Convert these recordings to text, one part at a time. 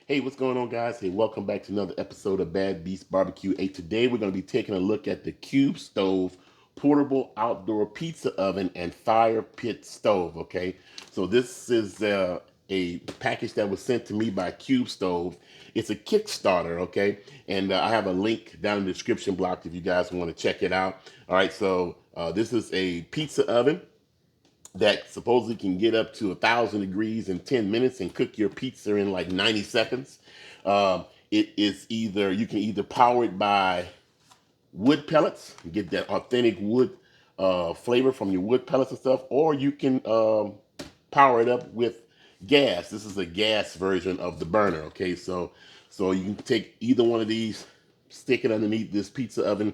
Hey, what's going on, guys? Hey, welcome back to another episode of Bad Beast Barbecue. Hey, today we're going to be taking a look at the Qubestove portable outdoor pizza oven and fire pit stove. Okay, so this is a package that was sent to me by Qubestove. It's a Kickstarter. Okay, and I have a link down in the description block if you guys want to check it out. All right, so this is a pizza oven that supposedly can get up to 1,000 degrees in 10 minutes and cook your pizza in like 90 seconds. It is either, you can either power it by wood pellets, get that authentic wood flavor from your wood pellets and stuff, or you can power it up with gas. This is a gas version of the burner. Okay, so you can take either one of these, stick it underneath this pizza oven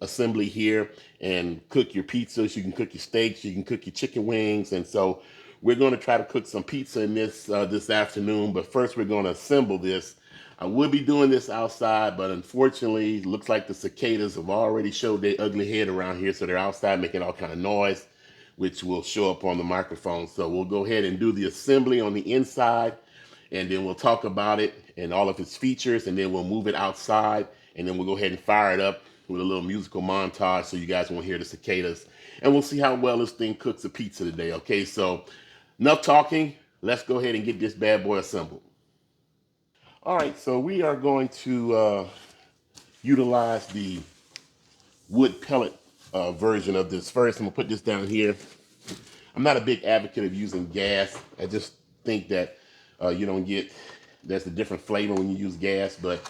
assembly here, and cook your pizzas. You can cook your steaks, you can cook your chicken wings, and so we're going to try to cook some pizza in this this afternoon. But first, we're going to assemble this. I would be doing this outside, but unfortunately, it looks like the cicadas have already showed their ugly head around here, so they're outside making all kind of noise, which will show up on the microphone. So we'll go ahead and do the assembly on the inside, and then we'll talk about it and all of its features, and then we'll move it outside, and then we'll go ahead and fire it up with a little musical montage so you guys won't hear the cicadas. And we'll see how well this thing cooks a pizza today. Okay, so enough talking. Let's go ahead and get this bad boy assembled. All right, so we are going to utilize the wood pellet version of this first. I'm gonna put this down here. I'm not a big advocate of using gas. I just think that you don't get, there's a different flavor when you use gas, but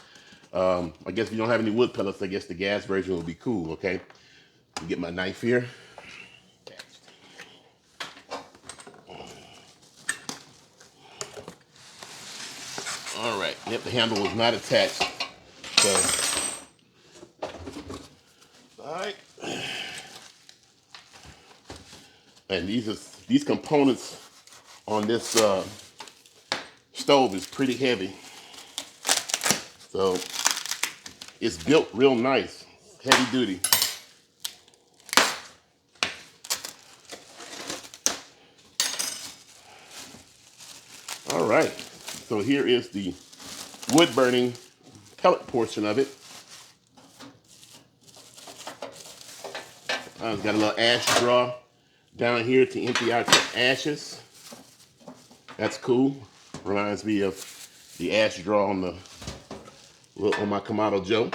I guess if you don't have any wood pellets, I guess the gas version will be cool. Okay, get my knife here. All right, yep, the handle was not attached. So, all right. And these components on this stove is pretty heavy. So it's built real nice, heavy duty. All right, so here is the wood burning pellet portion of it. I've got a little ash drawer down here to empty out the ashes. That's cool. Reminds me of the ash drawer on my Kamado Joe.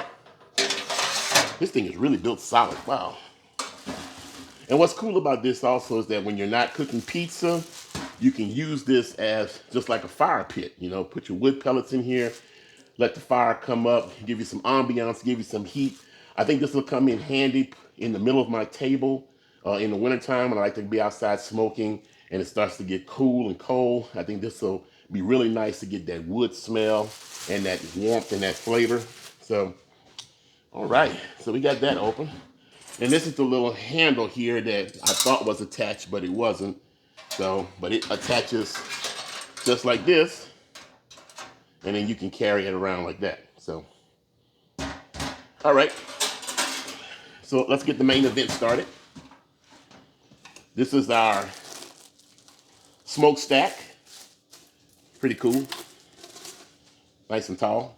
This thing is really built solid. Wow. And what's cool about this also is that when you're not cooking pizza, you can use this as just like a fire pit. You know, put your wood pellets in here, let the fire come up, give you some ambiance, give you some heat. I think this will come in handy in the middle of my table in the wintertime when I like to be outside smoking and it starts to get cool and cold. I think this will be really nice to get that wood smell and that warmth and that flavor. So, all right, so we got that open. And this is the little handle here that I thought was attached, but it wasn't. So, but it attaches just like this, and then you can carry it around like that. So, all right. So let's get the main event started. This is our smokestack. Pretty cool. Nice and tall.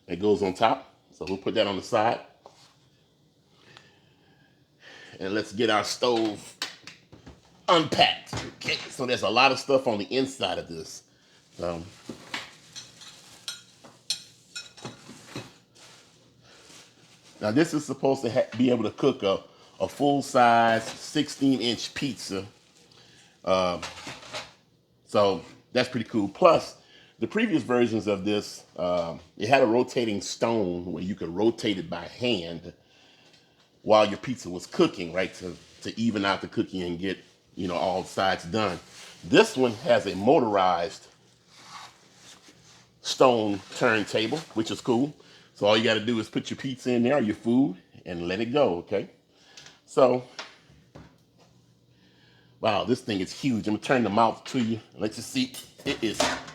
It goes on top. So we'll put that on the side. And let's get our stove unpacked. Okay, so there's a lot of stuff on the inside of this. Now this is supposed to be able to cook a full-size 16-inch pizza. So that's pretty cool. Plus, the previous versions of this, it had a rotating stone where you could rotate it by hand while your pizza was cooking, right? To even out the cooking and get, you know, all sides done. This one has a motorized stone turntable, which is cool. So all you got to do is put your pizza in there or your food and let it go, okay? So, wow, this thing is huge. I'm gonna turn the mouth to you. Let you see.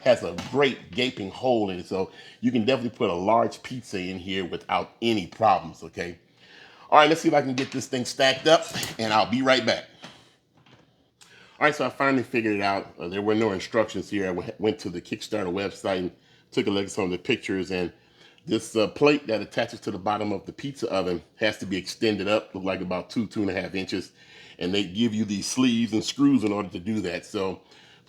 Has a great gaping hole in it, so you can definitely put a large pizza in here without any problems, okay? All right, let's see if I can get this thing stacked up, and I'll be right back. All right, so I finally figured it out. There were no instructions here. I went to the Kickstarter website and took a look at some of the pictures, and this plate that attaches to the bottom of the pizza oven has to be extended up, look like about 2.5 inches, and they give you these sleeves and screws in order to do that. So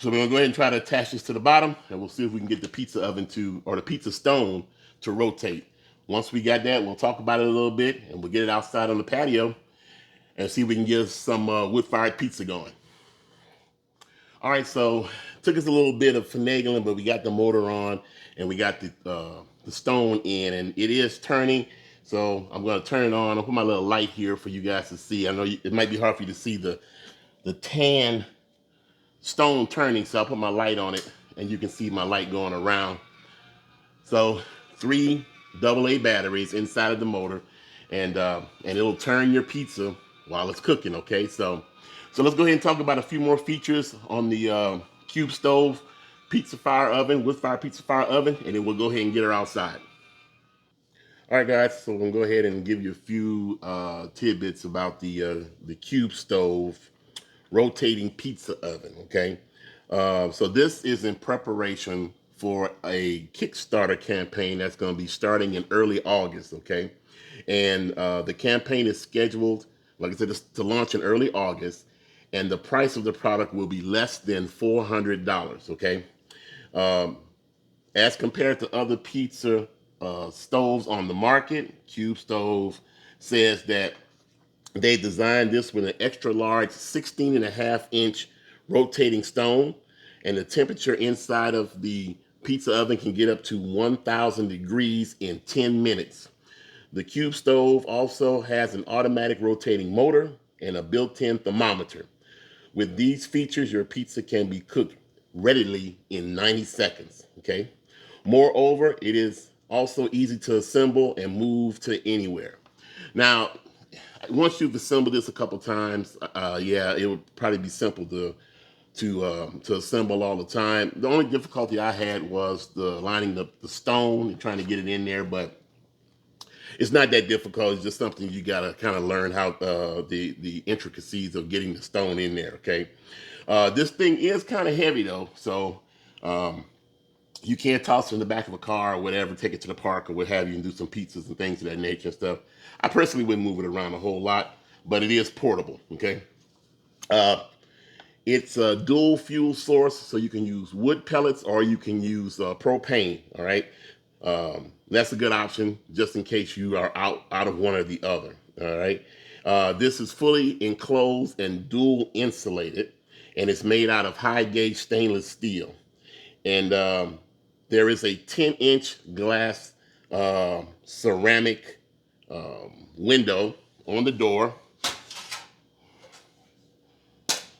we're gonna go ahead and try to attach this to the bottom, and we'll see if we can get the pizza oven to, or the pizza stone to rotate. Once we got that, we'll talk about it a little bit, and we'll get it outside on the patio and see if we can get some wood-fired pizza going. All right, so it took us a little bit of finagling, but we got the motor on and we got the stone in, and it is turning. So I'm going to turn it on. I'll put my little light here for you guys to see. I know it might be hard for you to see the tan stone turning, so I'll put my light on it, and you can see my light going around. So 3 AA batteries inside of the motor, and it'll turn your pizza while it's cooking. Okay, so let's go ahead and talk about a few more features on the Qubestove pizza fire oven, wood fire pizza fire oven, and then we'll go ahead and get her outside. All right, guys. So I'm gonna go ahead and give you a few tidbits about the Qubestove rotating pizza oven. Okay, so this is in preparation for a Kickstarter campaign that's going to be starting in early August. Okay, and the campaign is scheduled, like I said, to launch in early August, and the price of the product will be less than $400. Okay, um, as compared to other pizza stoves on the market, Qubestove says that they designed this with an extra large 16.5-inch rotating stone, and the temperature inside of the pizza oven can get up to 1,000 degrees in 10 minutes. The Qubestove also has an automatic rotating motor and a built-in thermometer. With these features, your pizza can be cooked readily in 90 seconds. Okay. Moreover, it is also easy to assemble and move to anywhere. Now, once you've assembled this a couple times, yeah, it would probably be simple to assemble all the time. The only difficulty I had was the lining the stone and trying to get it in there, but it's not that difficult. It's just something you gotta kind of learn how the intricacies of getting the stone in there. Okay, this thing is kind of heavy though, so um, you can't toss it in the back of a car or whatever, take it to the park or what have you, and do some pizzas and things of that nature and stuff. I personally wouldn't move it around a whole lot, but it is portable. Okay, uh, it's a dual fuel source, so you can use wood pellets or you can use propane. All right, that's a good option just in case you are out of one or the other. All right, this is fully enclosed and dual insulated, and it's made out of high gauge stainless steel. And there is a 10-inch glass ceramic window on the door,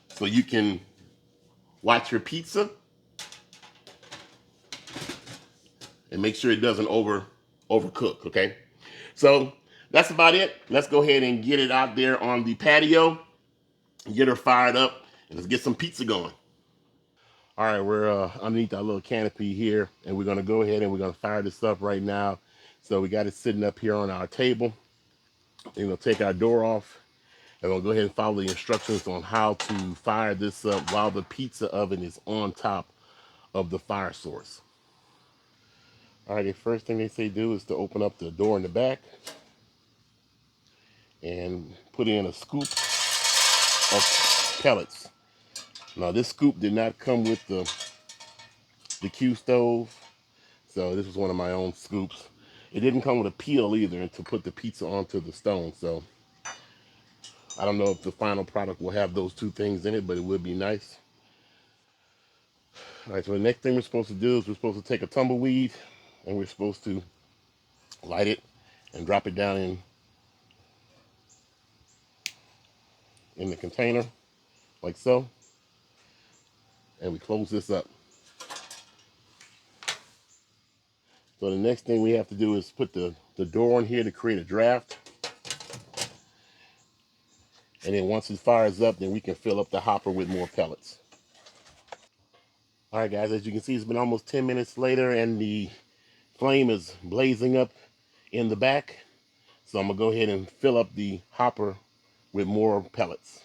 so you can watch your pizza and make sure it doesn't overcook. Okay, so that's about it. Let's go ahead and get it out there on the patio, get her fired up, and let's get some pizza going. All right, we're underneath our little canopy here, and we're gonna go ahead and we're gonna fire this up right now. So we got it sitting up here on our table. And we'll take our door off, and we'll go ahead and follow the instructions on how to fire this up while the pizza oven is on top of the fire source. All right, the first thing they say do is to open up the door in the back and put in a scoop of pellets. Now this scoop did not come with the Qubestove, so this was one of my own scoops. It didn't come with a peel either to put the pizza onto the stone, so I don't know if the final product will have those two things in it, but it would be nice. All right, so the next thing we're supposed to do is we're supposed to take a tumbleweed and we're supposed to light it and drop it down in the container like so, and we close this up. So the next thing we have to do is put the door in here to create a draft, and then once it fires up, then we can fill up the hopper with more pellets. All right, guys, as you can see, it's been almost 10 minutes later, and the flame is blazing up in the back. So I'm gonna go ahead and fill up the hopper with more pellets.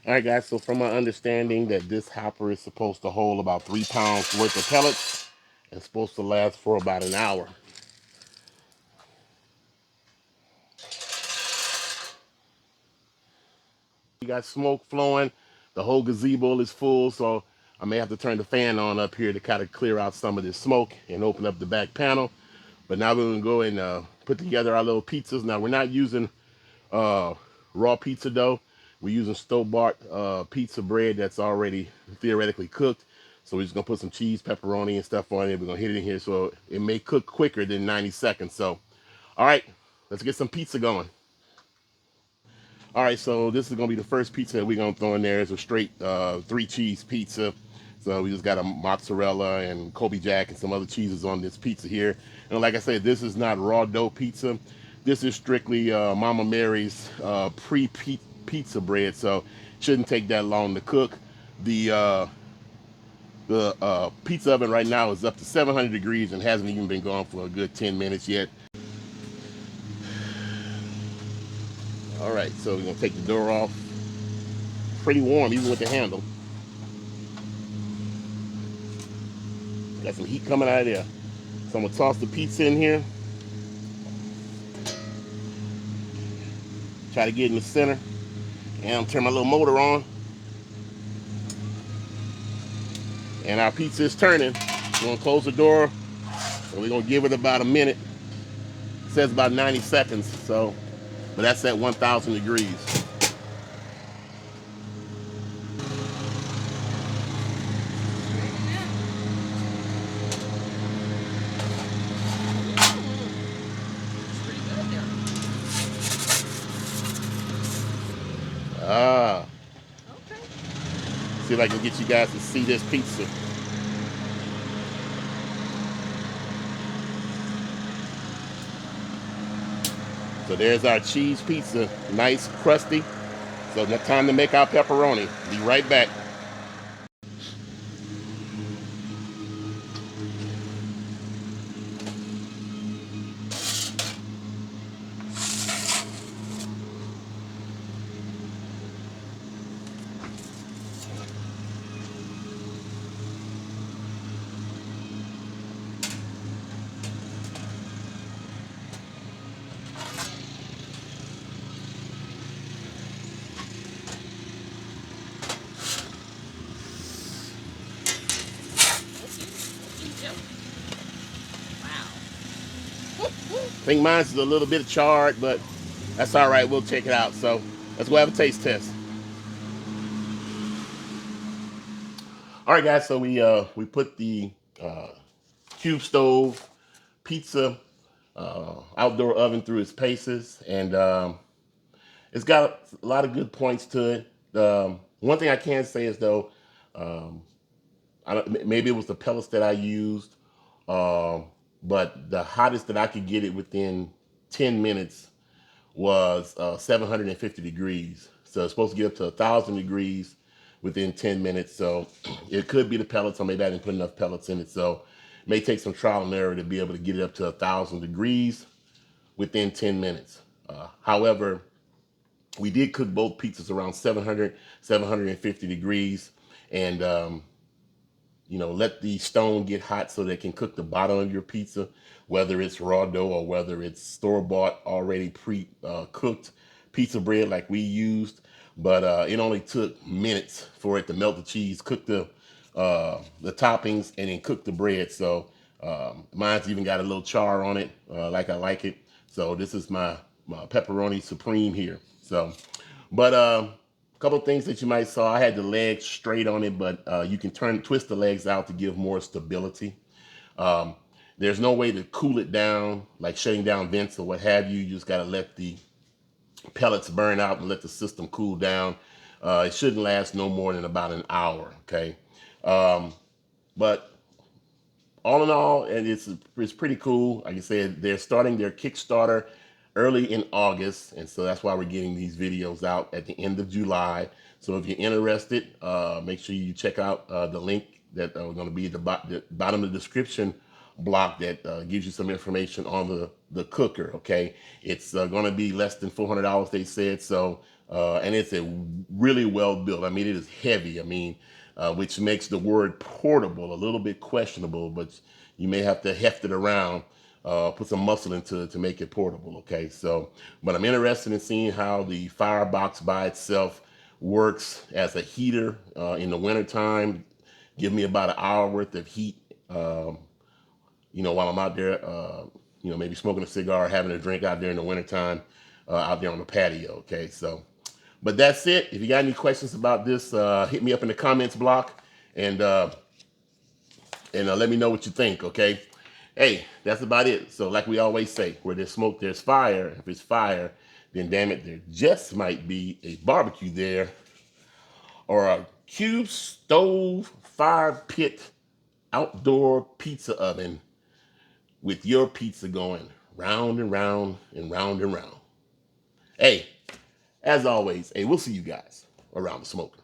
All right, guys, so from my understanding that this hopper is supposed to hold about 3 pounds worth of pellets and it's supposed to last for about an hour. You got smoke flowing. The whole gazebo is full, so I may have to turn the fan on up here to kind of clear out some of this smoke and open up the back panel. But now we're gonna go and put together our little pizzas. Now we're not using uh, raw pizza dough. We're using store-bought pizza bread that's already theoretically cooked. So we're just gonna put some cheese, pepperoni, and stuff on it. We're gonna hit it in here so it may cook quicker than 90 seconds. So, all right, let's get some pizza going. All right, so this is gonna be the first pizza that we're gonna throw in there. It's a straight 3 cheese pizza. So we just got a mozzarella and Kobe Jack and some other cheeses on this pizza here. And like I said, this is not raw dough pizza. This is strictly Mama Mary's pre-pizza bread, so it shouldn't take that long to cook. The pizza oven right now is up to 700 degrees and hasn't even been going for a good 10 minutes yet. All right, so we're gonna take the door off. Pretty warm, even with the handle. Got some heat coming out of there. So I'm gonna toss the pizza in here. Try to get in the center. And I'll turn my little motor on. And our pizza is turning. We're gonna close the door and we're gonna give it about a minute. It says about 90 seconds, so, but that's at 1,000 degrees. Ah, Okay. see if I can get you guys to see this pizza. So there's our cheese pizza, nice, crusty. So now time to make our pepperoni. Be right back. I think mine's a little bit charred, but that's all right. We'll check it out. So let's go have a taste test. All right, guys. So we put the uh, Qubestove pizza outdoor oven through its paces, and it's got a lot of good points to it. One thing I can say is though, um, maybe it was the pellets that I used, um, but the hottest that I could get it within 10 minutes was 750 degrees. So it's supposed to get up to 1,000 degrees within 10 minutes. So it could be the pellets, or maybe I didn't put enough pellets in it. So it may take some trial and error to be able to get it up to 1,000 degrees within 10 minutes. However, we did cook both pizzas around 700, 750 degrees. And let the stone get hot so they can cook the bottom of your pizza, whether it's raw dough or whether it's store-bought already pre-cooked pizza bread like we used. But it only took minutes for it to melt the cheese, cook the toppings, and then cook the bread. So mine's even got a little char on it, like I like it. So this is my pepperoni supreme here. So, but couple of things that you might saw. I had the legs straight on it, but you can twist the legs out to give more stability. Um, there's no way to cool it down, like shutting down vents or what have you. You just got to let the pellets burn out and let the system cool down. It shouldn't last no more than about an hour, okay? But all in all, and it's pretty cool. Like I said, they're starting their Kickstarter early in August, and so that's why we're getting these videos out at the end of July. So if you're interested, make sure you check out the link that are going to be at the bottom of the description block that gives you some information on the cooker. Okay, it's going to be less than $400, they said. So and it's a really well built. I mean, it is heavy. I mean, which makes the word portable a little bit questionable, but you may have to heft it around, put some muscle into it to make it portable. Okay, so, but I'm interested in seeing how the firebox by itself works as a heater in the wintertime. Give me about an hour worth of heat, while I'm out there, maybe smoking a cigar, having a drink out there in the wintertime, out there on the patio. Okay, so, but that's it. If you got any questions about this, hit me up in the comments block and let me know what you think. Okay. Hey, that's about it. So like we always say, where there's smoke, there's fire. If it's fire, then damn it, there just might be a barbecue there, or a Qubestove fire pit outdoor pizza oven with your pizza going round and round and round and round. Hey, as always, hey, we'll see you guys around the smoke.